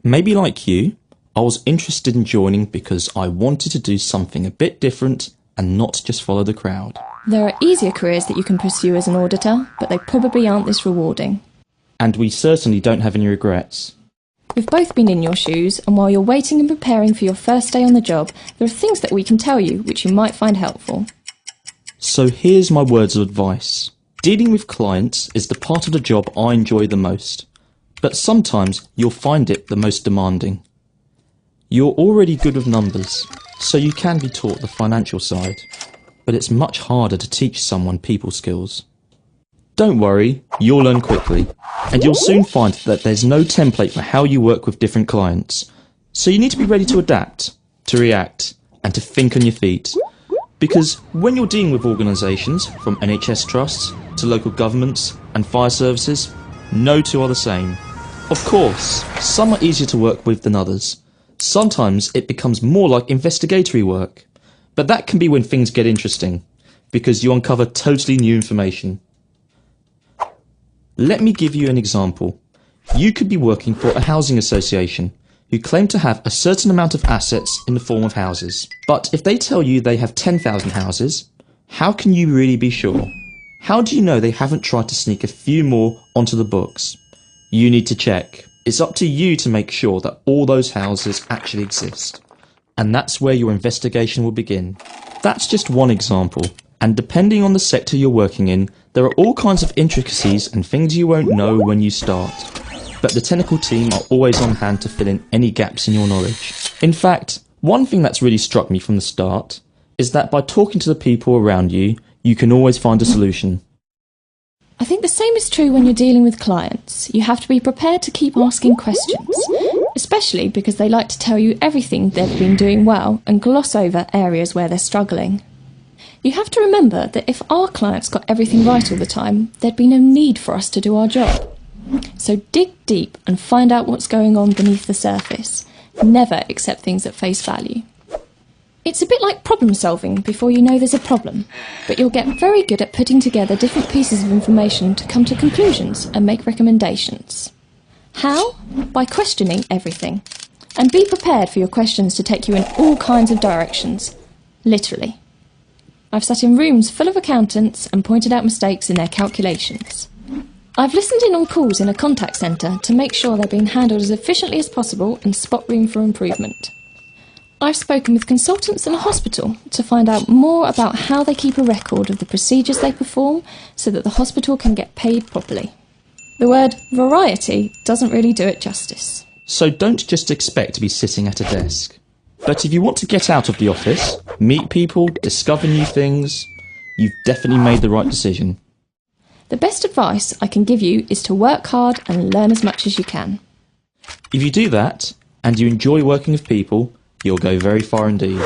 Maybe like you, I was interested in joining because I wanted to do something a bit different and not just follow the crowd. There are easier careers that you can pursue as an auditor, but they probably aren't this rewarding. And we certainly don't have any regrets. We've both been in your shoes, and while you're waiting and preparing for your first day on the job, there are things that we can tell you which you might find helpful. So here's my words of advice. Dealing with clients is the part of the job I enjoy the most, but sometimes you'll find it the most demanding. You're already good with numbers, so you can be taught the financial side, but it's much harder to teach someone people skills. Don't worry, you'll learn quickly, and you'll soon find that there's no template for how you work with different clients. So you need to be ready to adapt, to react, and to think on your feet. Because when you're dealing with organisations, from NHS trusts to local governments and fire services, no two are the same. Of course, some are easier to work with than others. Sometimes it becomes more like investigatory work. But that can be when things get interesting, because you uncover totally new information. Let me give you an example. You could be working for a housing association who claim to have a certain amount of assets in the form of houses. But if they tell you they have 10,000 houses, how can you really be sure? How do you know they haven't tried to sneak a few more onto the books? You need to check. It's up to you to make sure that all those houses actually exist. And that's where your investigation will begin. That's just one example. And depending on the sector you're working in, there are all kinds of intricacies and things you won't know when you start. But the technical team are always on hand to fill in any gaps in your knowledge. In fact, one thing that's really struck me from the start is that by talking to the people around you, you can always find a solution. I think the same is true when you're dealing with clients. You have to be prepared to keep asking questions, especially because they like to tell you everything they've been doing well and gloss over areas where they're struggling. You have to remember that if our clients got everything right all the time, there'd be no need for us to do our job. So dig deep and find out what's going on beneath the surface. Never accept things at face value. It's a bit like problem solving before you know there's a problem, but you'll get very good at putting together different pieces of information to come to conclusions and make recommendations. How? By questioning everything. And be prepared for your questions to take you in all kinds of directions. Literally. I've sat in rooms full of accountants and pointed out mistakes in their calculations. I've listened in on calls in a contact centre to make sure they're being handled as efficiently as possible and spot room for improvement. I've spoken with consultants in a hospital to find out more about how they keep a record of the procedures they perform so that the hospital can get paid properly. The word variety doesn't really do it justice. So don't just expect to be sitting at a desk. But if you want to get out of the office, meet people, discover new things, you've definitely made the right decision. The best advice I can give you is to work hard and learn as much as you can. If you do that, and you enjoy working with people, you'll go very far indeed.